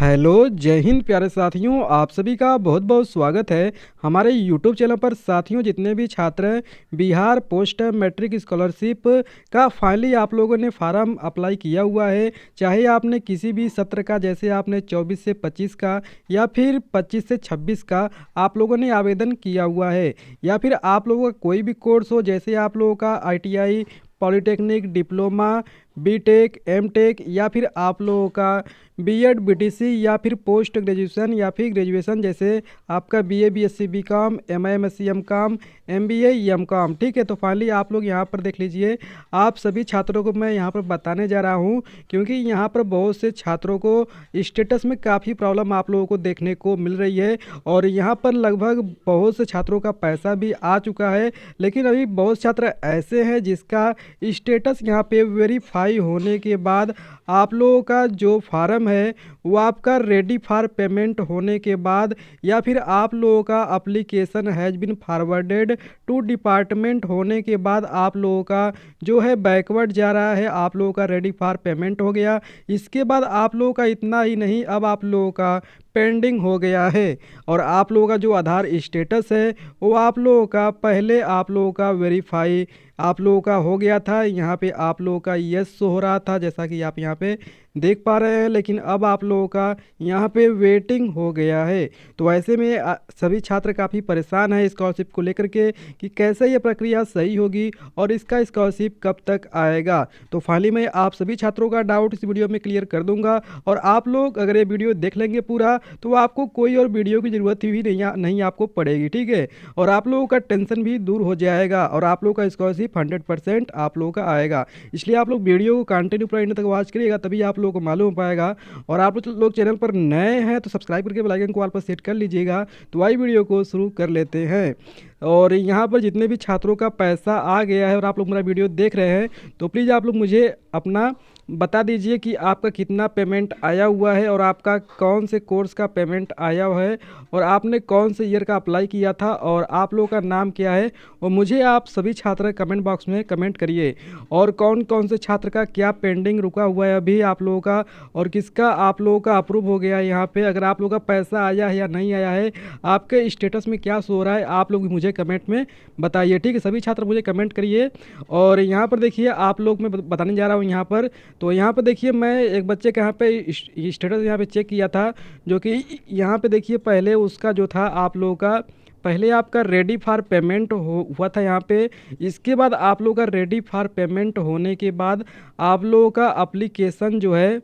Hello, जय हिंद प्यारे साथियों, आप सभी का बहुत बहुत स्वागत है हमारे यूट्यूब चैनल पर। साथियों, जितने भी छात्र हैं, बिहार पोस्ट मैट्रिक स्कॉलरशिप का फाइनली आप लोगों ने फार्म अप्लाई किया हुआ है। चाहे आपने किसी भी सत्र का, जैसे आपने 24 से 25 का या फिर 25 से 26 का आप लोगों ने आवेदन किया हुआ है, या फिर आप लोगों का कोई भी कोर्स हो, जैसे आप लोगों का ITI, polytechnic, diploma, BTech, MTech, या फिर आप लोगों का बीएड, बीटीसी, या फिर पोस्ट ग्रेजुएशन या फिर ग्रेजुएशन, जैसे आपका BA, BSc, BCom, MA, MSc, MCom, MBA, MCom. ठीक है, तो फाइनली आप लोग यहाँ पर देख लीजिए। आप सभी छात्रों को मैं यहाँ पर बताने जा रहा हूँ, क्योंकि यहाँ पर बहुत से छात्रों को स्टेटस में काफ़ी प्रॉब्लम आप लोगों को देखने को मिल रही है। और यहाँ पर लगभग बहुत से छात्रों का पैसा भी आ चुका है, लेकिन अभी बहुत छात्र ऐसे हैं जिसका स्टेटस यहाँ पे वेरीफाई होने के बाद आप लोगों का जो फार्म है वो आपका रेडी फॉर पेमेंट होने के बाद, या फिर आप लोगों का application has been forwarded to department होने के बाद आप लोगों का जो है बैकवर्ड जा रहा है। आप लोगों का रेडी फॉर पेमेंट हो गया। इसके बाद आप लोगों का इतना ही नहीं, अब आप लोगों का पेंडिंग हो गया है। और आप लोगों का जो आधार स्टेटस है वो आप लोगों का पहले आप लोगों का वेरीफाई आप लोगों का हो गया था। यहाँ पे आप लोगों का यस हो रहा था, जैसा कि आप यहाँ पे देख पा रहे हैं, लेकिन अब आप लोगों का यहाँ पे वेटिंग हो गया है। तो ऐसे में सभी छात्र काफ़ी परेशान हैं स्कॉलरशिप को लेकर के कि कैसे ये प्रक्रिया सही होगी और इसका स्कॉलरशिप कब तक आएगा। तो फाइनली मैं आप सभी छात्रों का डाउट इस वीडियो में क्लियर कर दूंगा। और आप लोग अगर ये वीडियो देख लेंगे पूरा, तो आपको कोई और वीडियो की ज़रूरत भी नहीं आपको पड़ेगी। ठीक है, और आप लोगों का टेंशन भी दूर हो जाएगा और आप लोगों का स्कॉलरशिप 100% आप लोगों का आएगा। इसलिए आप लोग वीडियो को कंटिन्यू पूरा एंड तक वॉच करिएगा, तभी आप लोगों को मालूम हो पाएगा। और आप लोग चैनल पर नए हैं तो सब्सक्राइब करके बेल आइकन को ऑल पर सेट कर लीजिएगा। तो आइए वीडियो को शुरू कर लेते हैं। और यहाँ पर जितने भी छात्रों का पैसा आ गया है और आप लोग मेरा वीडियो देख रहे हैं, तो प्लीज़ आप लोग मुझे अपना बता दीजिए कि आपका कितना पेमेंट आया हुआ है और आपका कौन से कोर्स का पेमेंट आया हुआ है और आपने कौन से ईयर का अप्लाई किया था और आप लोगों का नाम क्या है। और मुझे आप सभी छात्र कमेंट बॉक्स में कमेंट करिए। और कौन कौन से छात्र का क्या पेंडिंग रुका हुआ है अभी आप लोगों का, और किसका आप लोगों का अप्रूव हो गया है। यहाँ पे अगर आप लोगों का पैसा आया है या नहीं आया है, आपके स्टेटस में क्या शो हो रहा है, आप लोग मुझे कमेंट में बताइए। ठीक है, सभी छात्र मुझे कमेंट करिए। और यहाँ पर देखिए, आप लोग मैं बताने जा रहा हूँ यहाँ पर। तो यहाँ पर देखिए, मैं एक बच्चे का यहाँ पे स्टेटस यहाँ पे चेक किया था, जो कि यहाँ पे देखिए पहले उसका जो था आप लोगों का, पहले आपका रेडी फॉर पेमेंट हुआ था यहाँ पे। इसके बाद आप लोगों का रेडी फॉर पेमेंट होने के बाद आप लोगों का अप्लीकेशन जो है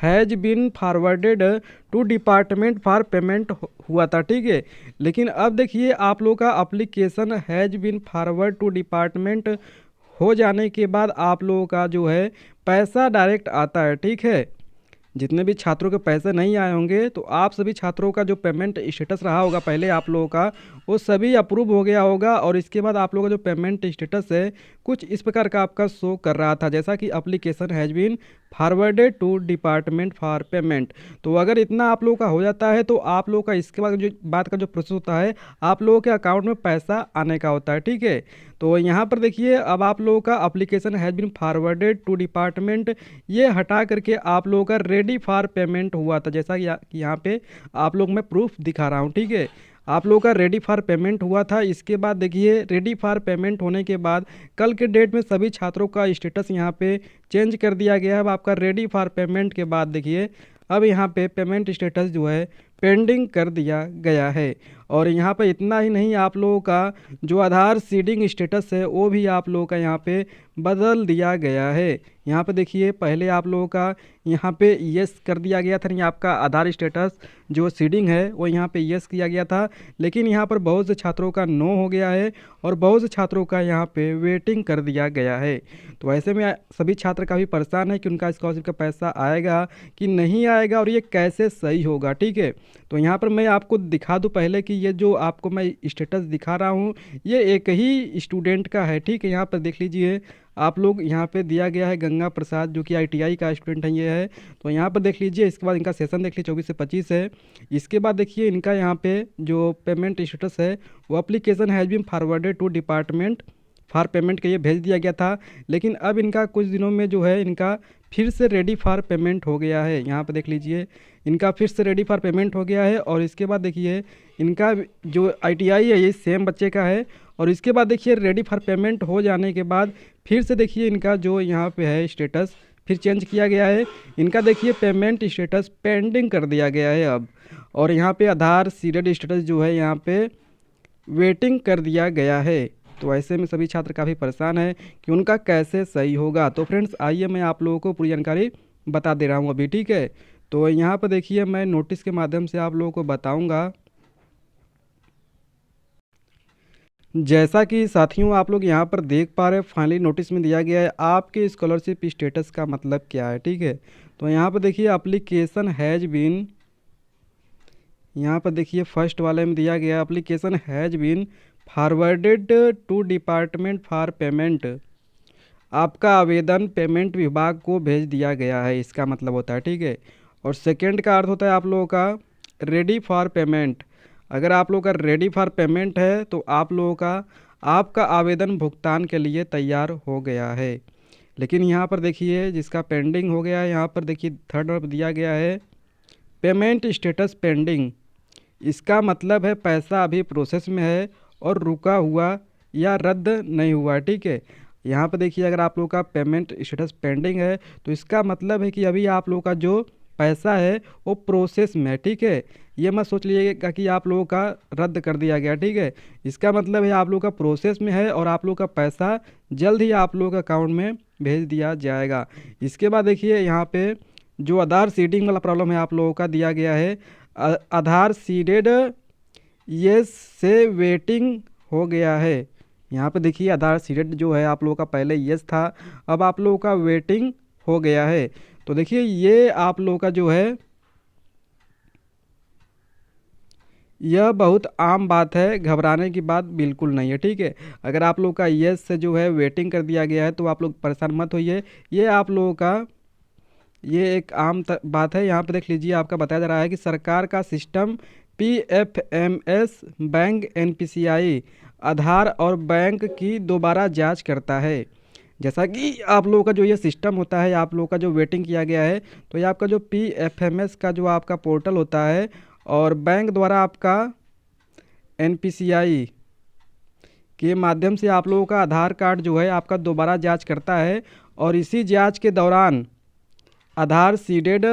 has been forwarded to department for payment हुआ था। ठीक है, लेकिन अब देखिए आप लोगों का application has been forward to department हो जाने के बाद आप लोगों का जो है पैसा डायरेक्ट आता है। ठीक है, जितने भी छात्रों के पैसे नहीं आए होंगे, तो आप सभी छात्रों का जो पेमेंट स्टेटस रहा होगा पहले आप लोगों का, वो सभी अप्रूव हो गया होगा। और इसके बाद आप लोगों का जो पेमेंट स्टेटस है कुछ इस प्रकार का आपका शो कर रहा था, जैसा कि application has been forwarded to department for payment. तो अगर इतना आप लोगों का हो जाता है, तो आप लोगों का इसके बाद का जो प्रोसेस होता है, आप लोगों के अकाउंट में पैसा आने का होता है। ठीक है, तो यहाँ पर देखिए, अब आप लोगों का application has been forwarded to department, ये हटा करके आप लोगों का रेडी फॉर पेमेंट हुआ था, जैसा कि यहाँ पे आप लोग मैं प्रूफ दिखा रहा हूँ। ठीक है, आप लोगों का रेडी फॉर पेमेंट हुआ था। इसके बाद देखिए, रेडी फॉर पेमेंट होने के बाद कल के डेट में सभी छात्रों का स्टेटस यहाँ पे चेंज कर दिया गया है। अब आपका रेडी फॉर पेमेंट के बाद देखिए, अब यहाँ पे पेमेंट स्टेटस जो है पेंडिंग कर दिया गया है। और यहाँ पे इतना ही नहीं, आप लोगों का जो आधार सीडिंग स्टेटस है वो भी आप लोगों का यहाँ पे बदल दिया गया है। यहाँ पे देखिए, पहले आप लोगों का यहाँ पे यस कर दिया गया था, नहीं आपका आधार स्टेटस जो सीडिंग है वो यहाँ पे यस किया गया था, लेकिन यहाँ पर बहुत से छात्रों का नो हो गया है और बहुत से छात्रों का यहाँ पे वेटिंग कर दिया गया है। तो ऐसे में सभी छात्र काफ़ी परेशान है कि उनका स्कॉलरशिप का पैसा आएगा कि नहीं आएगा और ये कैसे सही होगा। ठीक है, तो यहाँ पर मैं आपको दिखा दूँ पहले कि ये जो आपको मैं स्टेटस दिखा रहा हूँ ये एक ही स्टूडेंट का है। ठीक है, यहाँ पर देख लीजिए आप लोग, यहाँ पे दिया गया है गंगा प्रसाद, जो कि ITI का स्टूडेंट है ये है। तो यहाँ पर देख लीजिए, इसके बाद इनका सेशन देख लीजिए 24 से 25 है। इसके बाद देखिए इनका यहाँ पे जो पेमेंट स्टेटस है वो application has been forwarded to department for payment के लिए भेज दिया गया था, लेकिन अब इनका कुछ दिनों में जो है इनका फिर से रेडी फॉर पेमेंट हो गया है। यहाँ पर देख लीजिए, इनका फिर से रेडी फॉर पेमेंट हो गया है। और इसके बाद देखिए इनका जो ITI है ये सेम बच्चे का है। और इसके बाद देखिए रेडी फॉर पेमेंट हो जाने के बाद फिर से देखिए इनका जो यहाँ पे है स्टेटस फिर चेंज किया गया है। इनका देखिए पेमेंट स्टेटस पेंडिंग कर दिया गया है अब। और यहाँ पे आधार सीडेड स्टेटस जो है यहाँ पे वेटिंग कर दिया गया है। तो ऐसे में सभी छात्र काफ़ी परेशान है कि उनका कैसे सही होगा। तो फ्रेंड्स आइए मैं आप लोगों को पूरी जानकारी बता दे रहा हूँ अभी, ठीक है। तो यहाँ पर देखिए मैं नोटिस के माध्यम से आप लोगों को बताऊँगा। जैसा कि साथियों आप लोग यहाँ पर देख पा रहे हैं, फाइनली नोटिस में दिया गया है आपके स्कॉलरशिप स्टेटस का मतलब क्या है, ठीक है। तो यहाँ पर देखिए एप्लीकेशन हैज़ बीन, यहाँ पर देखिए फर्स्ट वाले में दिया गया application has been forwarded to department for payment. आपका आवेदन पेमेंट विभाग को भेज दिया गया है, इसका मतलब होता है, ठीक है। और सेकेंड का अर्थ होता है आप लोगों का रेडी फॉर पेमेंट। अगर आप लोगों का रेडी फॉर पेमेंट है तो आप लोगों का आपका आवेदन भुगतान के लिए तैयार हो गया है। लेकिन यहाँ पर देखिए जिसका पेंडिंग हो गया है, यहाँ पर देखिए थर्ड और दिया गया है पेमेंट स्टेटस पेंडिंग। इसका मतलब है पैसा अभी प्रोसेस में है और रुका हुआ या रद्द नहीं हुआ, ठीक है। यहाँ पर देखिए अगर आप लोगों का पेमेंट स्टेटस पेंडिंग है तो इसका मतलब है कि अभी आप लोगों का जो पैसा है वो प्रोसेस में है, ठीक है। ये मत सोच लीजिएगा कि आप लोगों का रद्द कर दिया गया, ठीक है। इसका मतलब है आप लोगों का प्रोसेस में है और आप लोगों का पैसा जल्द ही आप लोगों के अकाउंट में भेज दिया जाएगा। इसके बाद देखिए यहाँ पे जो आधार सीडिंग वाला प्रॉब्लम है आप लोगों का दिया गया है, आधार सीडेड यस से वेटिंग हो गया है। यहाँ पे देखिए आधार सीडेड जो है आप लोगों का पहले यस था, अब आप लोगों का वेटिंग हो गया है। तो देखिए ये आप लोगों का जो है यह बहुत आम बात है, घबराने की बात बिल्कुल नहीं है, ठीक है। अगर आप लोग का यस से जो है वेटिंग कर दिया गया है तो आप लोग परेशान मत होइए। ये आप लोगों का ये एक आम बात है। यहाँ पे देख लीजिए आपका बताया जा रहा है कि सरकार का सिस्टम PFMS बैंक NPCI आधार और बैंक की दोबारा जांच करता है। जैसा कि आप लोगों का जो ये सिस्टम होता है, आप लोगों का जो वेटिंग किया गया है, तो ये आपका जो PFMS का जो आपका पोर्टल होता है और बैंक द्वारा आपका NPCI के माध्यम से आप लोगों का आधार कार्ड जो है आपका दोबारा जांच करता है। और इसी जांच के दौरान आधार सीडेड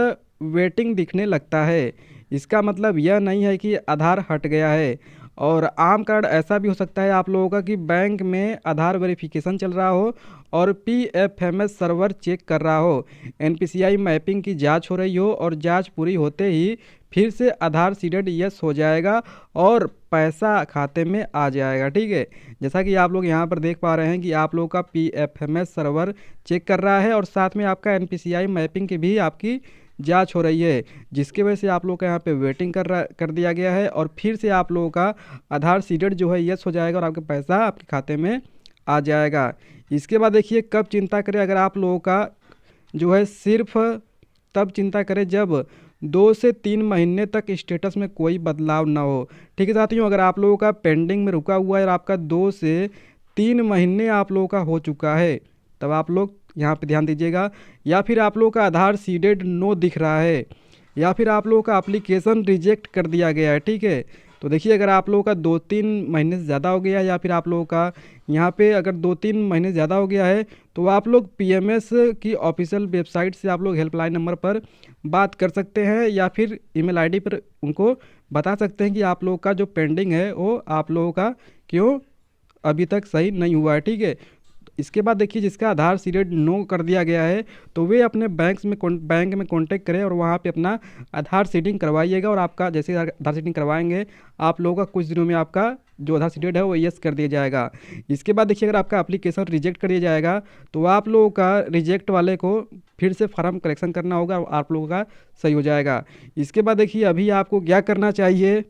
वेटिंग दिखने लगता है। इसका मतलब यह नहीं है कि आधार हट गया है। और आम कार्ड ऐसा भी हो सकता है आप लोगों का कि बैंक में आधार वेरिफिकेशन चल रहा हो और PFMS सर्वर चेक कर रहा हो, NPCI मैपिंग की जांच हो रही हो और जांच पूरी होते ही फिर से आधार सीडेड यस हो जाएगा और पैसा खाते में आ जाएगा, ठीक है। जैसा कि आप लोग यहाँ पर देख पा रहे हैं कि आप लोगों का PFMS सर्वर चेक कर रहा है और साथ में आपका NPCI मैपिंग की भी आपकी जांच हो रही है, जिसकी वजह से आप लोग का यहाँ पे वेटिंग कर दिया गया है और फिर से आप लोगों का आधार सीडेड जो है यस हो जाएगा और आपका पैसा आपके खाते में आ जाएगा। इसके बाद देखिए कब चिंता करें, अगर आप लोगों का जो है सिर्फ तब चिंता करें जब 2 से 3 महीने तक स्टेटस में कोई बदलाव ना हो, ठीक है साथियों। अगर आप लोगों का पेंडिंग में रुका हुआ है और आपका 2 से 3 महीने आप लोगों का हो चुका है तब आप लोग यहाँ पे ध्यान दीजिएगा। या फिर आप लोगों का आधार सीडेड नो दिख रहा है या फिर आप लोगों का एप्लीकेशन रिजेक्ट कर दिया गया है, ठीक है। तो देखिए अगर आप लोगों का 2-3 महीने से ज़्यादा हो गया है या फिर आप लोगों का यहाँ पे अगर 2-3 महीने ज़्यादा हो गया है तो आप लोग PMS की ऑफिशियल वेबसाइट से आप लोग हेल्पलाइन नंबर पर बात कर सकते हैं या फिर ईमेल ID पर उनको बता सकते हैं कि आप लोगों का जो पेंडिंग है वो आप लोगों का क्यों अभी तक सही नहीं हुआ है, ठीक है। इसके बाद देखिए जिसका आधार सीडेड नो कर दिया गया है तो वे अपने बैंक में कांटेक्ट करें और वहाँ पे अपना आधार सीडिंग करवाइएगा। और आपका जैसे आधार सीडिंग करवाएंगे आप लोगों का कुछ दिनों में आपका जो आधार सीडेड है वो यस कर दिया जाएगा। इसके बाद देखिए अगर आपका एप्लीकेशन रिजेक्ट कर दिया जाएगा तो आप लोगों का रिजेक्ट वाले को फिर से फॉर्म करेक्शन करना होगा और आप लोगों का सही हो जाएगा। इसके बाद देखिए अभी आपको क्या करना चाहिए,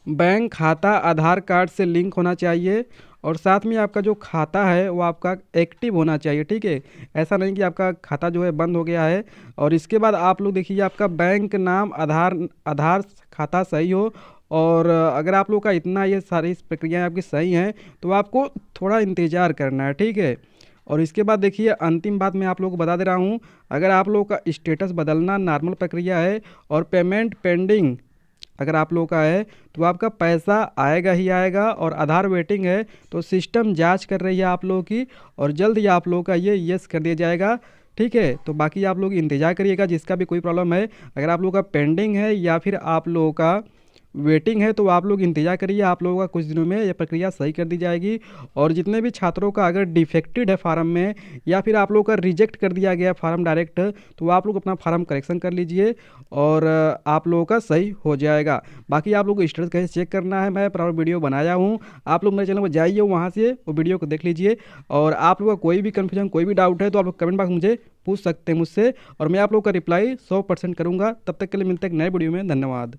बैंक खाता आधार कार्ड से लिंक होना चाहिए और साथ में आपका जो खाता है वो आपका एक्टिव होना चाहिए, ठीक है। ऐसा नहीं कि आपका खाता जो है बंद हो गया है। और इसके बाद आप लोग देखिए आपका बैंक नाम आधार खाता सही हो और अगर आप लोग का इतना ये सारी प्रक्रियाएँ आपकी सही हैं तो आपको थोड़ा इंतज़ार करना है, ठीक है। और इसके बाद देखिए अंतिम बात मैं आप लोगों को बता दे रहा हूँ, अगर आप लोगों का स्टेटस बदलना नॉर्मल प्रक्रिया है और पेमेंट पेंडिंग अगर आप लोगों का है तो आपका पैसा आएगा ही आएगा, और आधार वेटिंग है तो सिस्टम जांच कर रही है आप लोगों की, और जल्द ही आप लोगों का ये यस कर दिया जाएगा, ठीक है। तो बाकी आप लोग इंतज़ार करिएगा, जिसका भी कोई प्रॉब्लम है, अगर आप लोगों का पेंडिंग है या फिर आप लोगों का वेटिंग है तो आप लोग इंतज़ार करिए, आप लोगों का कुछ दिनों में ये प्रक्रिया सही कर दी जाएगी। और जितने भी छात्रों का अगर डिफेक्टेड है फार्म में या फिर आप लोगों का रिजेक्ट कर दिया गया फार्म डायरेक्ट, तो आप लोग अपना फार्म करेक्शन कर लीजिए और आप लोगों का सही हो जाएगा। बाकी आप लोग को स्टेटस कैसे चेक करना है मैं प्रॉपर वीडियो बनाया हूँ, आप लोग मेरे चैनल पर जाइए, वहाँ से वो वीडियो को देख लीजिए। और आप लोगों का कोई भी कन्फ्यूजन कोई भी डाउट है तो आप लोग कमेंट बॉक्स में मुझे पूछ सकते हैं मुझसे, और मैं आप लोग का रिप्लाई 100% करूँगा। तब तक के लिए मिलते हैं एक नए वीडियो में, धन्यवाद।